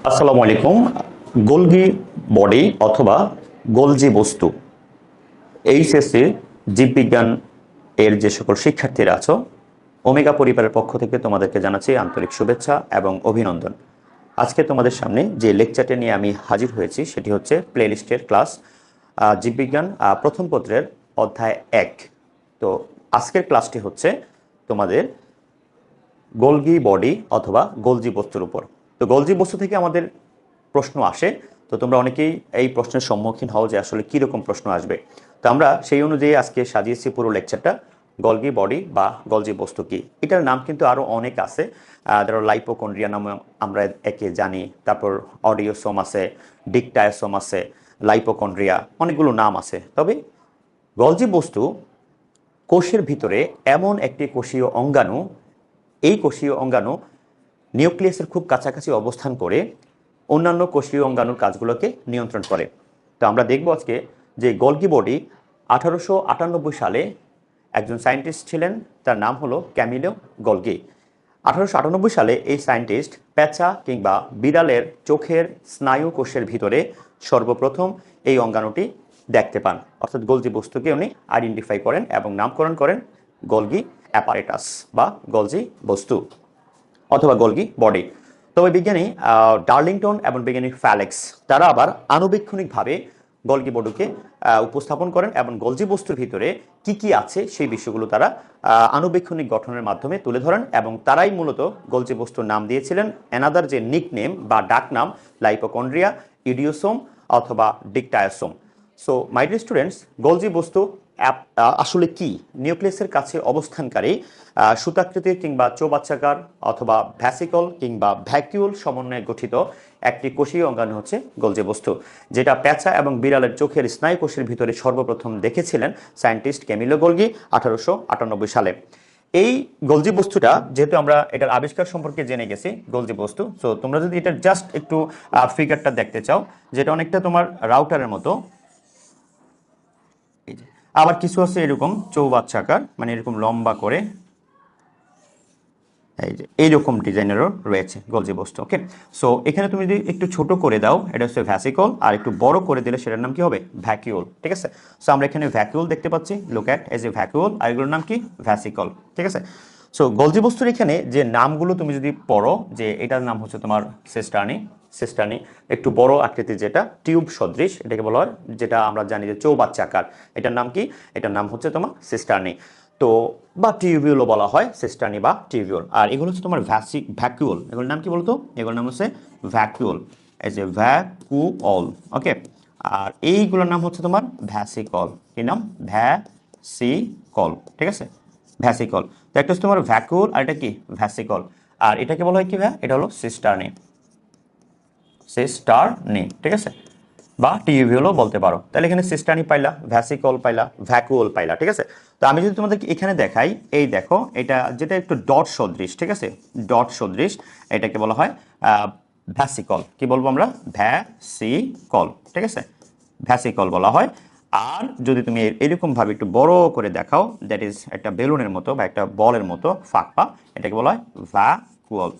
আসসালামু আলাইকুম। Golgi body অথবা গোলজি বস্তু এইচএসসি জীববিজ্ঞান এর যে সকল শিক্ষার্থীরা আছো, ওমেগা পরিবারের পক্ষ থেকে তোমাদেরকে জানাচ্ছি আন্তরিক শুভেচ্ছা এবং অভিনন্দন। আজকে তোমাদের সামনে যে লেকচারটি নিয়ে আমি হাজির হয়েছি সেটি হচ্ছে প্লেলিস্টের ক্লাস জীববিজ্ঞান প্রথম পত্রের অধ্যায় 1। তো আজকের ক্লাসটি হচ্ছে তোমাদের গোলগি বডি অথবা গোলজি বস্তুর উপর। তো গোলজি বস্তু থেকে আমাদের প্রশ্ন আসে, তো তোমরা অনেকেই এই প্রশ্নের সম্মুখীন হও যে আসলে কীরকম প্রশ্ন আসবে। তো আমরা সেই অনুযায়ী আজকে সাজিয়েছি পুরো লেকচারটা। গলগি বডি বা গলজি বস্তু কি, এটার নাম কিন্তু আরও অনেক আছে। ধরো লাইপোকন্ড্রিয়া নামে আমরা একে জানি, তারপর অডিওসোম আছে, ডিকটায়োসোম আছে, লাইপোকন্ড্রিয়া, অনেকগুলো নাম আছে। তবে গলজি বস্তু কোষের ভিতরে এমন একটি কোষীয় অঙ্গাণু, এই কোষীয় অঙ্গাণু নিউক্লিয়াসের খুব কাছাকাছি অবস্থান করে অন্যান্য কোষীয় অঙ্গাণুর কাজগুলোকে নিয়ন্ত্রণ করে। তো আমরা দেখব আজকে যে গলগি বডি 1898 সালে একজন সায়েন্টিস্ট ছিলেন, তার নাম হলো ক্যামিলো গলগি। 1898 সালে এই সায়েন্টিস্ট পেঁচা কিংবা বিড়ালের চোখের স্নায়ু কোষের ভিতরে সর্বপ্রথম এই অঙ্গাণুটি দেখতে পান, অর্থাৎ গলজি বস্তুকে উনি আইডেন্টিফাই করেন এবং নামকরণ করেন গলগি অ্যাপারেটাস বা গলজি বস্তু অথবা গলগি বডি। তবে বিজ্ঞানী ডার্লিংটন এবং বিজ্ঞানী ফ্যালেক্স তারা আবার আনুবীক্ষণিকভাবে গলগি বডুকে উপস্থাপন করেন এবং গলজি বস্তুর ভিতরে কি কি আছে সেই বিষয়গুলো তারা আনুবীক্ষণিক গঠনের মাধ্যমে তুলে ধরেন, এবং তারাই মূলত গলজি বস্তুর নাম দিয়েছিলেন অ্যানাদার যে নিকনেম বা ডাক নাম লাইপোকন্ড্রিয়া, ইডিওসোম অথবা dictyosome. So my dear students, Golgi বস্তু আসলে কি? নিউক্লিয়াসের কাছে অবস্থানকারী সুতাকৃতির কিংবা চৌবাচ্চাকার অথবা ভ্যাসিকল কিংবা ভ্যাকিউল সমন্বয়ে গঠিত একটি কোষীয় অঙ্গাণু হচ্ছে গলজি বস্তু, যেটা পেঁচা এবং বিড়ালের চোখের স্নায়ু কোষের ভিতরে সর্বপ্রথম দেখেছিলেন সায়েন্টিস্ট ক্যামিলো গলগি 1898 সালে। এই গলজি বস্তুটা, যেহেতু আমরা এটার আবিষ্কার সম্পর্কে জেনে গেছি গলজি বস্তু, সো তোমরা যদি এটা জাস্ট একটু ফিগারটা দেখতে চাও, যেটা অনেকটা তোমার রাউটারের মতো, আবার কিছু আছে এরকম চৌবাচ্চাকার, মানে এরকম লম্বা করে, এই যে এইরকম ডিজাইনেরও রয়েছে গলজি বস্তু। ওকে, সো এখানে তুমি যদি একটু ছোট করে দাও এটা হচ্ছে ভ্যাসিকল, আর একটু বড় করে দিলে সেটার নাম কি হবে? ভ্যাকিউল। ঠিক আছে, সো আমরা এখানে ভ্যাকিউল দেখতে পাচ্ছি, look at as a vacuole, আর এগুলোর নাম কি? ভ্যাসিকল। ঠিক আছে, সো গলজি বস্তুর এখানে যে নামগুলো তুমি যদি পড়ো, যে এটার নাম হচ্ছে তোমার সিস্টার্নি। সিস্টার্নি একটু বড় আকৃতির, যেটা টিউব সদৃশ, এটাকে বলা হয়, যেটা আমরা জানি যে চৌবাচ্চাকার, এটার নাম কি? এটার নাম হচ্ছে তোমার সিস্টার্নি। তো বা টিউবিউলও বলা হয়, সিস্টার্নি বা টিউবিউল। আর এগুলো হচ্ছে তোমার ভ্যাকুয়াল, এগুলোর নাম কি বলতো? এগুলোর নাম হচ্ছে ভ্যাকুয়াল, এই যে ভ্যাকুঅল। ওকে, আর এইগুলোর নাম হচ্ছে তোমার ভ্যাসিকল। কি নাম? ভ্যাসিকল। ঠিক আছে, ভ্যাসিকল। তো একটা হচ্ছে তোমার ভ্যাকুয়াল, আর এটা কি? ভ্যাসিকল। আর এটাকে বলা হয় কি ভাই? এটা হলো সিস্টার্নি। সিস্টার্নি, ঠিক আছে, বা টিউবিউলও বলতে পারো। তাহলে এখানে সিস্টার্নি পাইলা, ভ্যাসিকল পাইলা, ভ্যাকুয়াল পাইলা। ঠিক আছে, তো আমি যদি তোমাদেরকে এখানে দেখাই, এই দেখো এটা যেটা একটু ডট সদৃশ, ঠিক আছে, ডট সদৃশ, এটাকে বলা হয় ভ্যাসিকল। কি বলবো আমরা? ভ্যাসিকল। ঠিক আছে, ভ্যাসিকল বলা হয়। আর যদি তুমি এরকম ভাবে একটু বড় করে দেখাও, দ্যাট ইজ একটা বেলুনের মতো বা একটা বলের মতো ফাঁকা, এটাকে বলা হয় ভ্যাকুয়াল,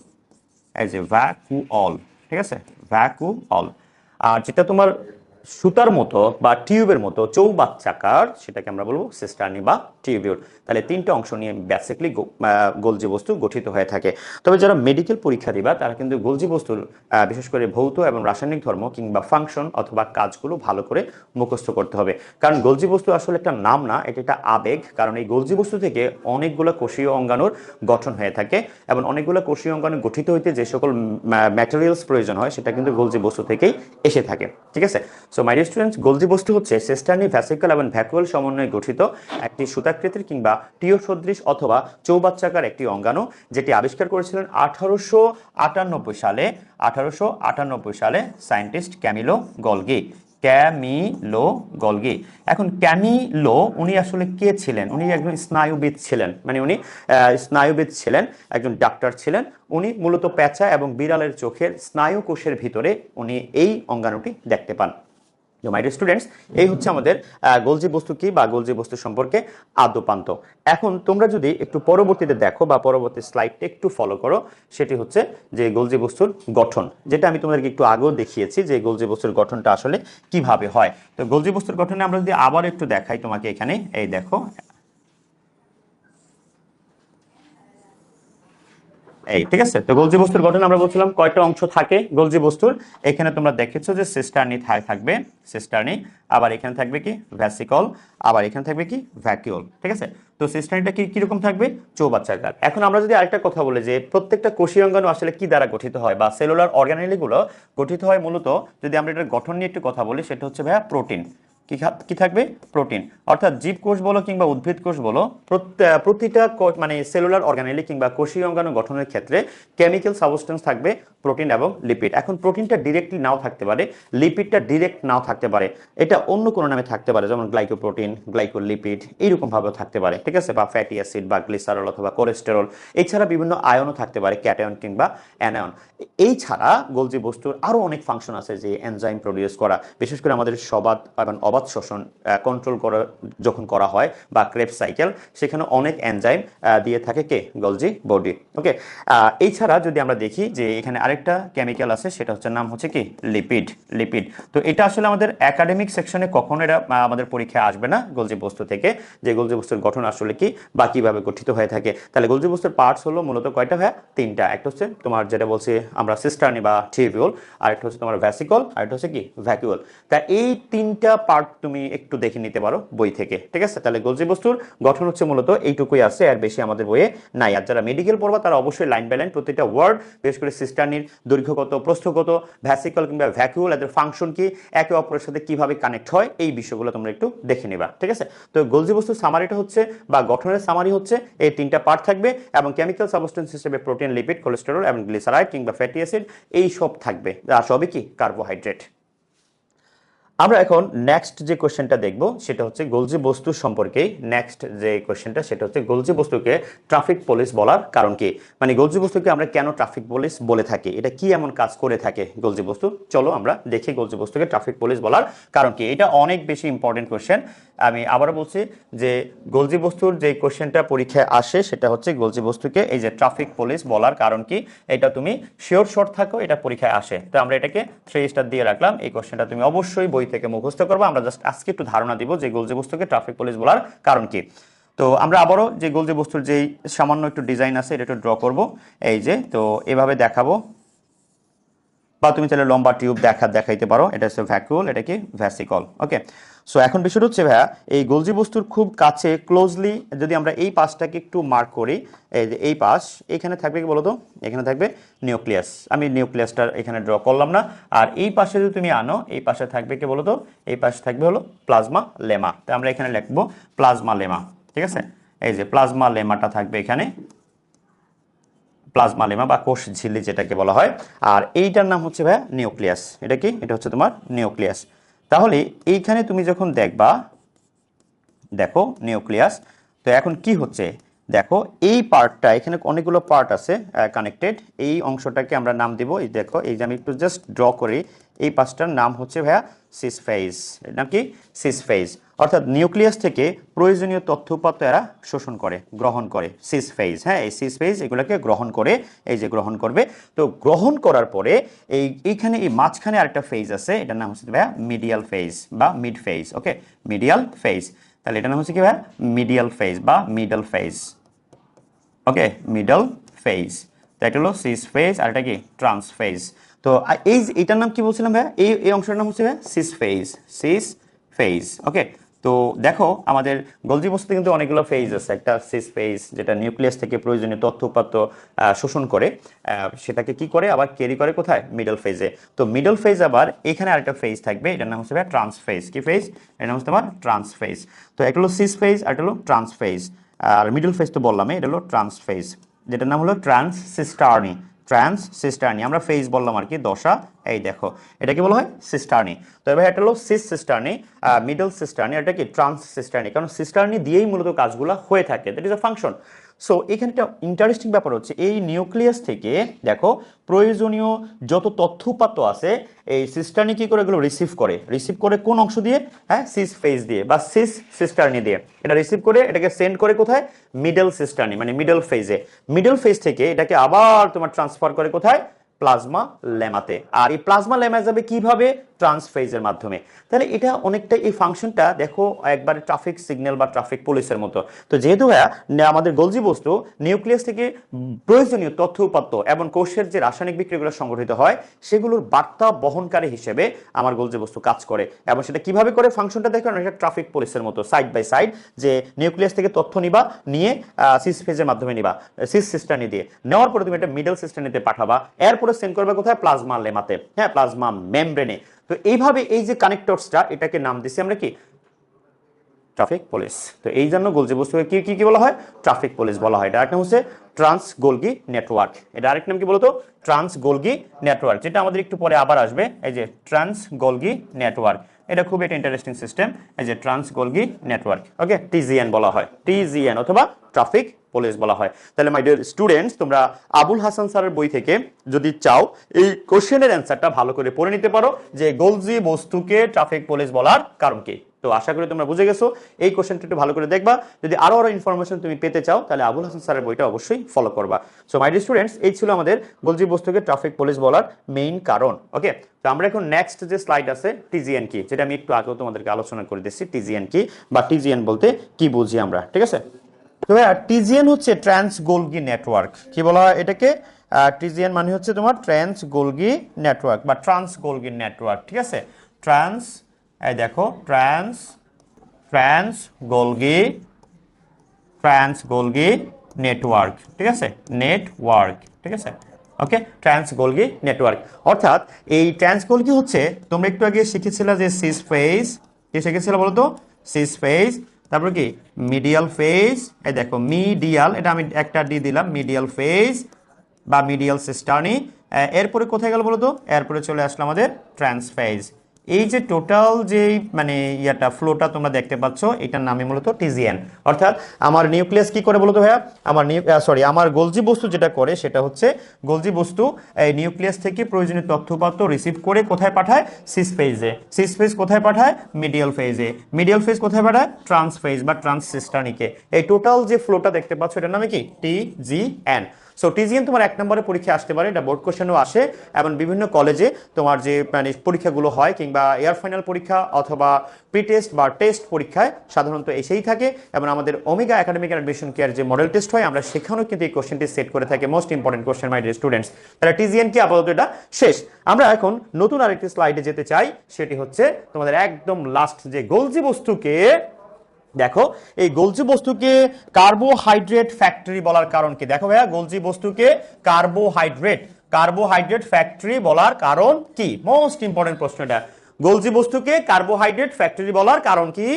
এজ এ ভ্যাকুঅল। ঠিক আছে, ভ্যাকুঅল। আর যেটা তোমার সুতার মতো বা টিউবের মতো চৌবাচ্চাকার, সেটাকে আমরা বলবো সিস্টার্নি বা টিউবিউল। তাহলে তিনটা অংশ নিয়ে বেসিক্যালি গলজি বস্তু গঠিত হয়ে থাকে। তবে যারা মেডিকেল পরীক্ষা দিবা তারা কিন্তু গলজি বস্তুর বিশেষ করে ভৌত এবং রাসায়নিক ধর্ম কিংবা ফাংশন অথবা কাজগুলো ভালো করে মুখস্থ করতে হবে। কারণ গলজি বস্তু আসলে একটা নাম না, এটা একটা আবেগ। কারণ এই গলজি বস্তু থেকে অনেকগুলো কোষীয় অঙ্গাণুর গঠন হয়ে থাকে, এবং অনেকগুলো কোষীয় অঙ্গাণু গঠিত হইতে যে সকল ম্যাটেরিয়ালস প্রয়োজন হয় সেটা কিন্তু গলজি বস্তু থেকেই এসে থাকে। ঠিক আছে, so my dear students, Golgi বস্তু হচ্ছে সিস্টার্নি, ভ্যাসিকল এবং ভ্যাকুয়াল সমন্বয়ে গঠিত একটি সুতাকৃতির কিংবা টিও সদৃশ অথবা চৌবাচ্চাকার একটি অঙ্গাণু, যেটি আবিষ্কার করেছিলেন 1898 সালে। 1898 সালে scientist Camilo Golgi. Camilo Golgi. এখন ক্যামিলো উনি আসলে কে ছিলেন? উনি একজন স্নায়ুবিদ ছিলেন, মানে উনি স্নায়ুবিদ ছিলেন, একজন ডাক্তার ছিলেন। উনি মূলত পেঁচা এবং বিড়ালের চোখের স্নায়ু কোষের ভিতরে উনি এই অঙ্গাণুটি দেখতে পান। মাই ডিয়ার স্টুডেন্টস, এই হচ্ছে আমাদের গোলজি বস্তু কি বা গোলজি বস্তু সম্পর্কে আদ্যপান্ত। এখন তোমরা যদি একটু পরবর্তীতে দেখো বা পরবর্তী স্লাইডটা একটু ফলো করো, সেটি হচ্ছে যে গোলজি বস্তুর গঠন, যেটা আমি তোমাদেরকে একটু আগেও দেখিয়েছি যে গোলজি বস্তুর গঠনটা আসলে কিভাবে হয়। তো গোলজি বস্তুর গঠনে আমরা যদি আবার একটু দেখাই তোমাকে, এখানে এই দেখো, এই ঠিক আছে। তো গোলজি বস্তুর গঠন আমরা বলছিলাম কয়টা অংশ থাকে গোলজি বস্তুর। এখানে তোমরা দেখেছো যে সিস্টার্নি থাকবে, সিস্টার্নি, আবার এখানে থাকবে কি ভ্যাসিকল, আবার এখানে থাকবে কি ভ্যাকিউল, ঠিক আছে। তো সিস্টার্নিটা কি কিরকম থাকবে, চৌবাচ্চাকার। এখন আমরা যদি আরেকটা কথা বলি যে প্রত্যেকটা কোষীয় অঙ্গাণু আসলে কি দ্বারা গঠিত হয় বা সেলুলার অর্গানেলি গুলো গঠিত হয় মূলত, যদি আমরা এটার গঠন নিয়ে একটু কথা বলি, সেটা হচ্ছে ভাইয়া প্রোটিন। কি থাকবে, প্রোটিন। অর্থাৎ জীবকোষ বলো কিংবা উদ্ভিদ কোষ বলো, প্রতিটা মানে সেলুলার অর্গানেলি কিংবা কোষীয় অঙ্গাণু গঠনের ক্ষেত্রে কেমিক্যাল সাবস্টেন্স থাকবে প্রোটিন এবং লিপিড। এখন প্রোটিনটা ডিরেক্টলি নাও থাকতে পারে, লিপিডটা ডিরেক্ট নাও থাকতে পারে, এটা অন্য কোনো নামে থাকতে পারে, যেমন গ্লাইকোপ্রোটিন, গ্লাইকোলিপিড, এইরকম ভাবেও থাকতে পারে, ঠিক আছে, বা ফ্যাটি অ্যাসিড বা গ্লিসারল অথবা কোলেস্টেরল। এছাড়া বিভিন্ন আয়নও থাকতে পারে, ক্যাটায়ন কিংবা অ্যানায়ন। এই ছাড়া গোলজি বস্তুর আরো অনেক ফাংশন আছে, যে এনজাইম প্রডিউস করা, বিশেষ করে আমাদের সবাত এবং অবাত শ্বসন কন্ট্রোল করা যখন করা হয় বা ক্রেবস সাইকেল, সেখানে অনেক এনজাইম দিয়ে থাকে কে, গোলজি বডি। ওকে, এছাড়া যদি আমরা দেখি যে এখানে আরেকটা কেমিক্যাল আছে, সেটা হচ্ছে নাম হচ্ছে কি লিপিড। লিপিড, তো এটা আসলে আমাদের একাডেমিক সেকশনে কখনো এটা আমাদের পরীক্ষায় আসবে না গোলজি বস্তু থেকে, যে গোলজি বস্তুর গঠন আসলে কি বা কিভাবে গঠিত হয়ে থাকে। তাহলে গোলজি বস্তুর পার্টস হলো মূলত কয়টা হয়, তিনটা। একটা হচ্ছে তোমার যেটা বলছি আমরা সিস্টার্নি বা টিউবিউল, আরেকটা হচ্ছে তোমার ভ্যাসিকল, আরেকটা হচ্ছে কি ভ্যাকুয়াল। তা এই তিনটা পার্ট তুমি একটু দেখে নিতে পারো বই থেকে, ঠিক আছে। তাহলে গোলজি বস্তুর গঠন হচ্ছে মূলত এইটুকুই আছে, আর বেশি আমাদের বইয়ে নাই। আর যারা মেডিকেল পড়বা তারা অবশ্যই লাইন বাই লাইন প্রত্যেকটা ওয়ার্ড, বিশেষ করে সিস্টার্নির দৈর্ঘ্যগত, প্রস্থগত, ভ্যাসিকল কিংবা ভ্যাকুয়াল, এদের ফাংশন কি, একে অপরের সাথে কিভাবে কানেক্ট হয়, এই বিষয়গুলো তোমরা একটু দেখে নিবা, ঠিক আছে। তো গোলজি বস্তুর সামারিটা হচ্ছে বা গঠনের সামারি হচ্ছে এই তিনটা পার্ট থাকবে, এবং কেমিক্যাল সাবস্টেন্স হিসেবে প্রোটিন, লিপিড, কোলেস্টেরল এবং গ্লিসারাইড কিংবা ফ্যাটি অ্যাসিড, এই সব থাকবে, যা সবই কি কার্বোহাইড্রেট। আমরা এখন নেক্সট যে কোশ্চেনটা দেখব, সেটা হচ্ছে গোলজি বস্তু সম্পর্কে। নেক্সট যে কোশ্চেনটা, সেটা হচ্ছে গোলজি বস্তুকে ট্রাফিক পুলিশ বলার কারণ কি, মানে গোলজি বস্তুকে আমরা কেন ট্রাফিক পুলিশ বলে থাকি, এটা কি এমন কাজ করে থাকে গোলজি বস্তু। চলো আমরা দেখি গোলজি বস্তুকে ট্রাফিক পুলিশ বলার কারণ কি। এটা অনেক বেশি ইম্পর্টেন্ট কোশ্চেন। আমি আবারও বলছি যে গোলজি বস্তুর যে কোশ্চেনটা পরীক্ষায় আসে, সেটা হচ্ছে গোলজি বস্তুকে এই যে ট্রাফিক পুলিশ বলার কারণ কি, এটা তুমি শিওর শর্ট থাকো, এটা পরীক্ষায় আসে। তো আমরা এটাকে 3 স্টার দিয়ে রাখলাম। এই কোশ্চেনটা তুমি অবশ্যই বই থেকে মুখস্থ করবা। আমরা জাস্ট আজকে একটু ধারণা দিব যে গোলজি বস্তুকে ট্রাফিক পুলিশ বলার কারণ কি। তো আমরা আবারও যে গোলজি বস্তুর যেই সামান্য একটু ডিজাইন আছে, এটা একটু ড্র করব। এই যে, তো এভাবে দেখাবো, বা তুমি চাইলে লম্বা টিউব দেখাইতে পারো। এটা হচ্ছে ভ্যাকুয়াল, এটা কি ভ্যাসিকল। ওকে, সো এখন বিষয়টা হচ্ছে ভাইয়া, এই গোলজি বস্তুর খুব কাছে ক্লোজলি যদি আমরা এই পাশটাকে একটু মার্ক করি, এই যে এই পাশ, এখানে থাকবে কি বলতো, এখানে থাকবে নিউক্লিয়াস। আমি নিউক্লিয়াসটা এখানে ড্র করলাম না। আর এই পাশে যদি তুমি আনো, এই পাশে থাকবে কি বলতো, এই পাশে থাকবে হলো প্লাজমা লেমা। তো আমরা এখানে লিখবো প্লাজমা লেমা, ঠিক আছে। এই যে প্লাজমা লেমাটা থাকবে এখানে, প্লাজমা লেমা বা কোষ ঝিল্লি যেটাকে বলা হয়। আর এইটার নাম হচ্ছে ভাইয়া নিউক্লিয়াস। এটা কি, এটা হচ্ছে তোমার নিউক্লিয়াস। তাহলে এইখানে তুমি যখন দেখবা, দেখো নিউক্লিয়াস, তো এখন কি হচ্ছে, দেখো এই পার্টটা, এখানে অনেকগুলো পার্ট আছে কানেক্টেড, এই অংশটাকে আমরা নাম দিব, এই দেখো, এই যে আমি একটু জাস্ট ড্র করি, এই পাশটার নাম হচ্ছে ভাইয়া সিস ফেজ। এর নাম কি, সিস ফেজ। অর্থাৎ নিউক্লিয়াস থেকে প্রয়োজনীয় তথ্য উপাত্ত এরা শোষণ করে, গ্রহণ করে, সিস ফেজ। হ্যাঁ, এই সিস ফেজ এগুলোকে গ্রহণ করে, এই যে গ্রহণ করবে। তো গ্রহণ করার পরে এইখানে এই মাঝখানে আরেকটা ফেজ আছে, এটার নাম হচ্ছে ভাইয়া মিডিয়াল ফেজ বা মিড ফেজ। ওকে, মিডিয়াল ফেজ। তাহলে এটার নাম হচ্ছে কি ভাইয়া মিডিয়াল ফেজ বা মিডল ফেজ। ওকে, মিডল ফেজ। তো এটা হলো সিস ফেজ, আর এটা কি ট্রান্স ফেজ। তো এই এটার নাম কি বলছিলাম ভাইয়া, এই অংশটার নাম হচ্ছে ভাইয়া সিস ফেজ, সিস ফেজ। ওকে, তো দেখো আমাদের গোলজি বস্তুতে কিন্তু অনেকগুলো ফেজ আছে। একটা সিস ফেজ, যেটা নিউক্লিয়াস থেকে প্রয়োজনীয় তথ্য উপাত্ত শোষণ করে, সেটাকে কি করে আবার ক্যারি করে কোথায়, মিডল ফেজে। তো মিডল ফেজ আবার এখানে আরেকটা ফেজ থাকবে, এটার নাম হচ্ছে ভাইয়া ট্রান্স ফেজ। কি ফেজ, এটার নাম হচ্ছে তোমার ট্রান্স ফেজ। তো একটা হলো সিস ফেজ, আর একটা হলো ট্রান্স ফেজ। আর মিডল ফেজ তো বললাম, এটা হলো ট্রান্স ফেজ, যেটার নাম হলো ট্রান্সসিস্টার্নি। ট্রান্সসিস্টার্নি, আমরা ফেজ বললাম আর কি, দশা। এই দেখো, এটা কি বলা হয়, সিস্টার্নি। তো এবার এটা হলো সিস সিস্টার্নি, মিডল সিস্টার্নি, এটা কি ট্রান্সসিস্টার্নি, কারণ সিস্টার্নি দিয়েই মূলত কাজগুলো হয়ে থাকে, that is a function. So এখানে একটা ইন্টারেস্টিং ব্যাপার হচ্ছে এই নিউক্লিয়াস থেকে দেখো প্রয়োজনীয় যত তথ্য উপাত্ত আছে এই সিস্টার্নি কি করে এগুলো রিসিভ করে কোন অংশ দিয়ে, হ্যাঁ সিস ফেজ দিয়ে বা সিস সিস্টার্নি দিয়ে এটা রিসিভ করে এটাকে সেন্ড করে কোথায়, মিডল সিস্টার্নি মানে মিডল ফেজ থেকে এটাকে আবার তোমার ট্রান্সফার করে কোথায়, প্লাজমা লেমাতে। আর এই প্লাজমা লেমা যাবে কিভাবে, ট্রান্সফেজের মাধ্যমে। তাহলে এটা অনেকটা এই ফাংশনটা দেখো একবারে ট্রাফিক সিগন্যাল বা ট্রাফিক পুলিশের মতো। তো যেহেতু আমাদের গোলজি বস্তু নিউক্লিয়াস থেকে প্রয়োজনীয় তথ্য উপাত্ত এবং কোষের যে রাসায়নিক বিক্রিয়াগুলো সংগঠিত হয় সেগুলোর বার্তা বহনকারী হিসেবে আমার গোলজি বস্তু কাজ করে। এবং সেটা কিভাবে করে ফাংশনটা দেখো অনেকটা ট্রাফিক পুলিশের মতো, সাইড বাই সাইড, যে নিউক্লিয়াস থেকে তথ্য নিবা, নিয়ে সিস ফেজের মাধ্যমে নিবা, সিস সিস্টার্নি দিয়ে নেওয়ার পরে তুমি এটা মিডল সিস্টার্নিতে পাঠাবা, এরপরে সেন্ড করবে কোথায়, প্লাজমা লেমাতে, হ্যাঁ প্লাজমা মেমব্রেনে। তো এইভাবে এই যে কানেক্টরসটা এটাকে নাম দিছি আমরা কি, ট্রাফিক পুলিশ। তো এই জন্য গোলজি বস্তুকে কি কি কি বলা হয়, ট্রাফিক পুলিশ বলা হয়। এটা একটা হচ্ছে ট্রান্স গোলগি নেটওয়ার্ক, এটা আরেক নাম কি বলতো, ট্রান্স গোলগি নেটওয়ার্ক, যেটা আমাদের একটু পরে আবার আসবে। এই যে ট্রান্স গোলগি নেটওয়ার্ক, এটা খুব একটা ইন্টারেস্টিং সিস্টেম। এই যে ট্রান্স গোলগি নেটওয়ার্ক, ওকে, টিজিএন বলা হয়, টিজিএন অথবা ট্রাফিক পুলিশ বলা হয়। তাহলে মাই ডিয়ার স্টুডেন্টস, তোমরা আবুল হাসান স্যারের বই থেকে যদি চাও এই কোশ্চেনের অ্যান্সারটা ভালো করে পড়ে নিতে পারো যে গোলজি বস্তুকে ট্রাফিক পুলিশ বলার কারণ কি। তো আশা করি তোমরা বুঝে গেছো। এই কোশ্চেনটা একটু ভালো করে দেখবা, যদি আরো ইনফরমেশন তুমি পেতে চাও তাহলে আবুল হাসান স্যারের বইটা অবশ্যই ফলো করবা। সো মাই ডিয়ার স্টুডেন্টস, এই ছিল আমাদের গোলজি বস্তুকে ট্রাফিক পুলিশ বলার মেইন কারণ। ওকে, তো আমরা এখন নেক্সট যে স্লাইড আছে টিজিএন কি, যেটা আমি একটু আগেও তোমাদেরকে আলোচনা করে দিচ্ছি, টিজিএন কি বা টিজিএন বলতে কি বুঝি আমরা, ঠিক আছে। তো ভাইয়া টিজিএন হচ্ছে ট্রান্স গোলগি নেটওয়ার্ক, কি বলা হয় এটাকে, টিজিএন মানে হচ্ছে তোমার ট্রান্স গোলগি নেটওয়ার্ক বা ট্রান্স গোলগি নেটওয়ার্ক, ঠিক আছে। ট্রান্স, এই দেখো ট্রান্স গোলগি নেটওয়ার্ক, ঠিক আছে, নেটওয়ার্ক, ঠিক আছে। ওকে, ট্রান্স গোলগি নেটওয়ার্ক, অর্থাৎ এই ট্রান্স গোলগি হচ্ছে, তোমরা একটু আগে শিখেছিলে যে সিস ফেজ, কি শিখেছিলে বলো তো, সিস ফেজ, তারপর কি মিডিয়াল ফেজ, এই দেখো মিডিয়াল, এটা আমি একটা দিয়ে দিলাম, মিডিয়াল ফেজ বা মিডিয়াল সিস্টার্নি। এরপরে কোথায় গেল বলো তো, এরপরে চলে আসলো আমাদের ট্রান্স ফেজ। এই যে টোটাল যে মানে ইয়াটা ফ্লোটা তোমরা দেখতে পাচ্ছ, এটার নামে মূলত টিজিএন। অর্থাৎ আমার নিউক্লিয়াস কি করে বলতো ভাইয়া, আমার গোলজি বস্তু যেটা করে সেটা হচ্ছে, গোলজি বস্তু এই নিউক্লিয়াস থেকে প্রয়োজনীয় তথ্যপত্র রিসিভ করে কোথায় পাঠায়, সিস ফেজে, সিস ফেজ কোথায় পাঠায়, মিডিয়াল ফেজে, মিডিয়াল ফেজ কোথায় পাঠায়, ট্রান্স ফেজ বা ট্রান্স সিস্টার্নিকে। এই টোটাল যে ফ্লোটা দেখতে পাচ্ছ এটার নামে কি, টিজিএন। সো টিজিএন তোমার 1 নম্বরে পরীক্ষা আসতে পারে, এটা বোর্ড কোশ্চেনও আসে, এবং বিভিন্ন কলেজে তোমার যে মানে পরীক্ষাগুলো হয় কিংবা এয়ার ফাইনাল পরীক্ষা অথবা প্রি টেস্ট বা টেস্ট পরীক্ষায় সাধারণত এসেই থাকে। এবং আমাদের ওমেগা একাডেমিক অ্যাডমিশন কেয়ার যে মডেল টেস্ট হয় আমরা সেখানেও কিন্তু এই কোশ্চেনটি সেট করে থাকে, মোস্ট ইম্পর্টেন্ট কোশ্চেন মাই ডিয়ার স্টুডেন্টস। তাহলে টিজিএন কি আপাতত এটা শেষ। আমরা এখন নতুন আরেকটি স্লাইডে যেতে চাই, সেটি হচ্ছে তোমাদের একদম লাস্ট যে গোলজি বস্তুকে, দেখো এই গোলজি বস্তুকে কার্বোহাইড্রেট ফ্যাক্টরি বলার কারণ কি, দেখো ভাইয়া গোলজি বস্তুকে কার্বোহাইড্রেট ফ্যাক্টরি বলার কারণ কি, মোস্ট ইম্পর্টেন্ট প্রশ্ন এটা। গোলজি বস্তুকে কার্বোহাইড্রেট ফ্যাক্টরি বলার কারণ কি,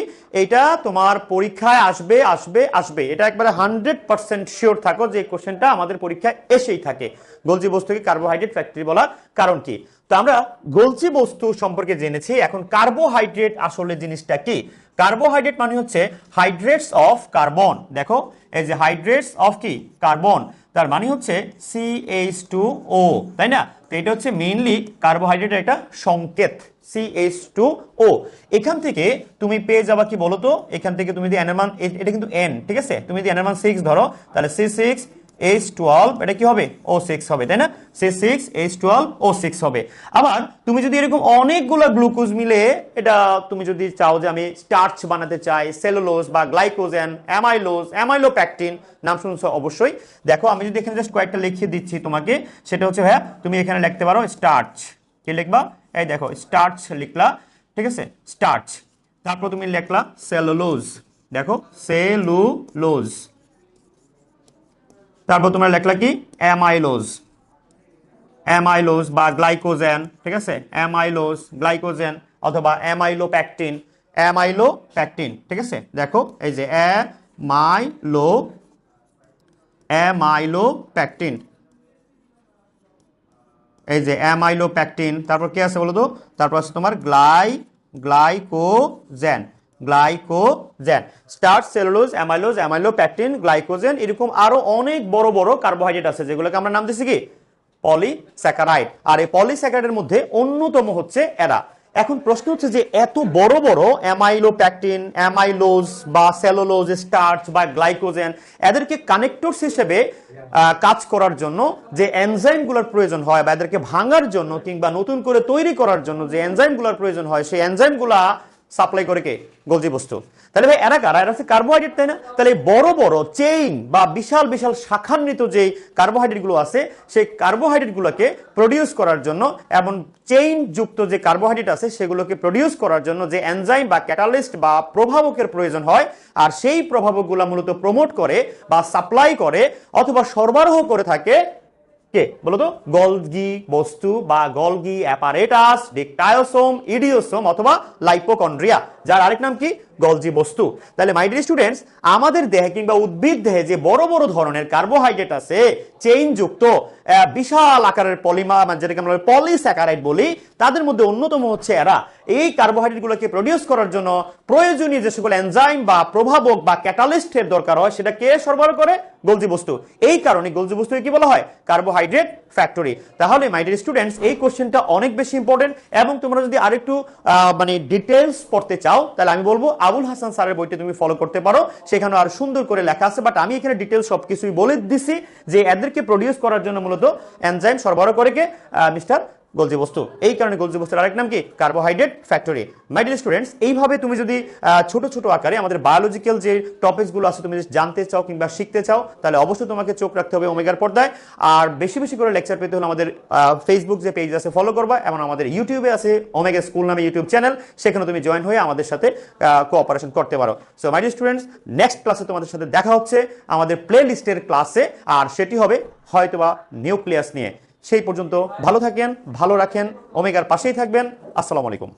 এটা তোমার পরীক্ষায় আসবে, এটা একবারে 100% শিওর থাকো যে কোশ্চেনটা আমাদের পরীক্ষায় এসেই থাকে। গোলজি বস্তুকে কার্বোহাইড্রেট ফ্যাক্টরি বলার কারণ কি। তো আমরা গোলজি বস্তু সম্পর্কে জেনেছি, এখন কার্বোহাইড্রেট আসলে জিনিসটা কি। কার্বোহাইড্রেট মানে হচ্ছে হাইড্রেটস অফ কার্বন, দেখো এই যে হাইড্রেটস অফ কি, কার্বন, তার মানে হচ্ছে CH2O, তাই না। তো এটা হচ্ছে মেইনলি কার্বোহাইড্রেটের একটা সংকেত, CH2O। এখান থেকে তুমি পেয়ে যাবা কি বলতো, এখান থেকে তুমি যদি এনের মান, এটা কিন্তু N, ঠিক আছে, তুমি যদি এনের মান 6 ধরো তাহলে C6H12, এটা কি হবে, O6 হবে, তাই না, C6H12O6 হবে। আবার তুমি যদি এরকম অনেকগুলো গ্লুকোজ মিলে, এটা তুমি যদি চাও যে আমি স্টার্চ বানাতে চাই, সেলুলোজ বা গ্লাইকোজেন, অ্যামাইলোপ্যাকটিন, নাম শুনছো অবশ্যই। দেখো আমি যদি এখানে জাস্ট কয়েকটা লিখিয়ে দিচ্ছি তোমাকে, সেটা হচ্ছে ভাইয়া তুমি এখানে লিখতে পারো স্টার্চ, কি লিখবা, এই দেখো স্টার্চ লিখলা, ঠিক আছে, স্টার্চ। তারপর তুমি লিখলা সেলুলোজ, দেখো সেলুলোজ। তারপর তোমরা লেখলা কি, অ্যামাইলোজ বা গ্লাইকোজেন, ঠিক আছে, গ্লাইকোজেন অথবা অ্যামাইলোপ্যাকটিন, ঠিক আছে। দেখো এই যে অ্যামাইলোপ্যাকটিন, এই যে অ্যামাইলোপ্যাকটিন। তারপর কি আছে বলো তো, তারপর আছে তোমার glycogen, glycogen. Starch, cellulose, amylose, amylopectin, glycogen, এরকম আরো অনেক বড় বড় কার্বোহাইড্রেট আছে যেগুলোকে আমরা নাম দিচ্ছি কি পলিস্যাকারাইড। আর এই পলিস্যাকারাইডের মধ্যে অন্যতম হচ্ছে এরা। এখন প্রশ্ন হচ্ছে যে এত বড় বড় অ্যামাইলোপ্যাকটিন, অ্যামাইলোজ বা সেলুলোজ, স্টার্চ বা গ্লাইকোজেন, এদেরকে কানেক্টরস হিসেবে কাজ করার জন্য যে এনজাইমগুলোর প্রয়োজন হয় বা এদেরকে ভাঙার জন্য কিংবা নতুন করে তৈরি করার জন্য যে এনজাইমগুলোর প্রয়োজন হয়, সেই এনজাইমগুলা সাপ্লাই করে কে? গোলজি বস্তু। তাহলে ভাই এরা কারা? এরা হচ্ছে কার্বোহাইড্রেট, তাই না? তাহলে বড় বড় চেইন বা বিশাল বিশাল শাখান্বিত যে কার্বোহাইড্রেট গুলো আছে, সেই কার্বোহাইড্রেট গুলোকে প্রডিউস করার জন্য এবং চেইন যুক্ত যে কার্বোহাইড্রেট আছে সেগুলোকে প্রডিউস করার জন্য যে এনজাইম বা ক্যাটালিস্ট বা প্রভাবকের প্রয়োজন হয়, আর সেই প্রভাবকগুলো মূলত প্রমোট করে বা সাপ্লাই করে অথবা সরবরাহ করে থাকে কে বলতো? গলগি বস্তু বা গলগি অ্যাপারেটাস, ডিকটায়োসোম, ইডিওসোম অথবা লাইপোকন্ড্রিয়া, যার আরেক নাম কি? গলজি বস্তু। তাহলে মাই ডিয়ার স্টুডেন্টস, আমাদের দেহে কিংবা উদ্ভিদ দেহে যে বড় বড় ধরনের কার্বোহাইড্রেট আছে, চেইন যুক্ত বিশাল আকারের পলিমার, যেটাকে আমরা পলিস্যাকারাইড বলি, তাদের মধ্যে অন্যতম হচ্ছে এরা। এই কার্বোহাইড্রেট গুলোকে প্রডিউস করার জন্য প্রয়োজনীয় যে সকল এনজাইম বা প্রভাবক বা ক্যাটালিস্টের দরকার হয়, সেটা কে সরবরাহ করে? গলজি বস্তু। এই কারণে গলজি বস্তুকে কি বলা হয়? Carbohydrate factory. তাহলে মাই ডিয়ার স্টুডেন্টস, এই কোশ্চেনটা অনেক বেশি ইম্পর্টেন্ট, এবং তোমরা যদি আরেকটু মানে ডিটেলস পড়তে চাও, তাহলে আমি বলবো আবুল হাসান স্যারের বইটা তুমি ফলো করতে পারো, সেখানে আর সুন্দর করে লেখা আছে। বাট আমি এখানে ডিটেলস সবকিছুই বলে দিছি যে এদেরকে প্রডিউস করার জন্য মূলত এনজাইম সরবরাহ করে কে? মিস্টার গলজি বস্তু। এই কারণে গলজি বস্তুর আরেক নাম কি? Carbohydrate factory. মাই ডিয়ার স্টুডেন্টস, এইভাবে তুমি যদি ছোট ছোট আকারে আমাদের বায়োলজিক্যাল যে টপিকস গুলো আছে তুমি যদি জানতে চাও কিংবা শিখতে চাও, তাহলে অবশ্যই তোমাকে চোখ রাখতে হবে ওমেগার পর্দায়। আর বেশি বেশি করে লেকচার পেতে হলে আমাদের ফেসবুক যে পেজ আছে ফলো করবা, এবং আমাদের ইউটিউবে আছে ওমেগা স্কুল নামে ইউটিউব চ্যানেল, সেখানে তুমি জয়েন হয়ে আমাদের সাথে কোঅপারেশন করতে পারো। So my dear students, next ক্লাসে তোমাদের সাথে দেখা হচ্ছে আমাদের প্লে লিস্টের ক্লাসে, আর সেটি হবে হয়তোবা নিউক্লিয়াস নিয়ে। সেই পর্যন্ত ভালো থাকেন, ভালো রাখেন, ওমেগার পাশেই থাকবেন। আসসালামু আলাইকুম।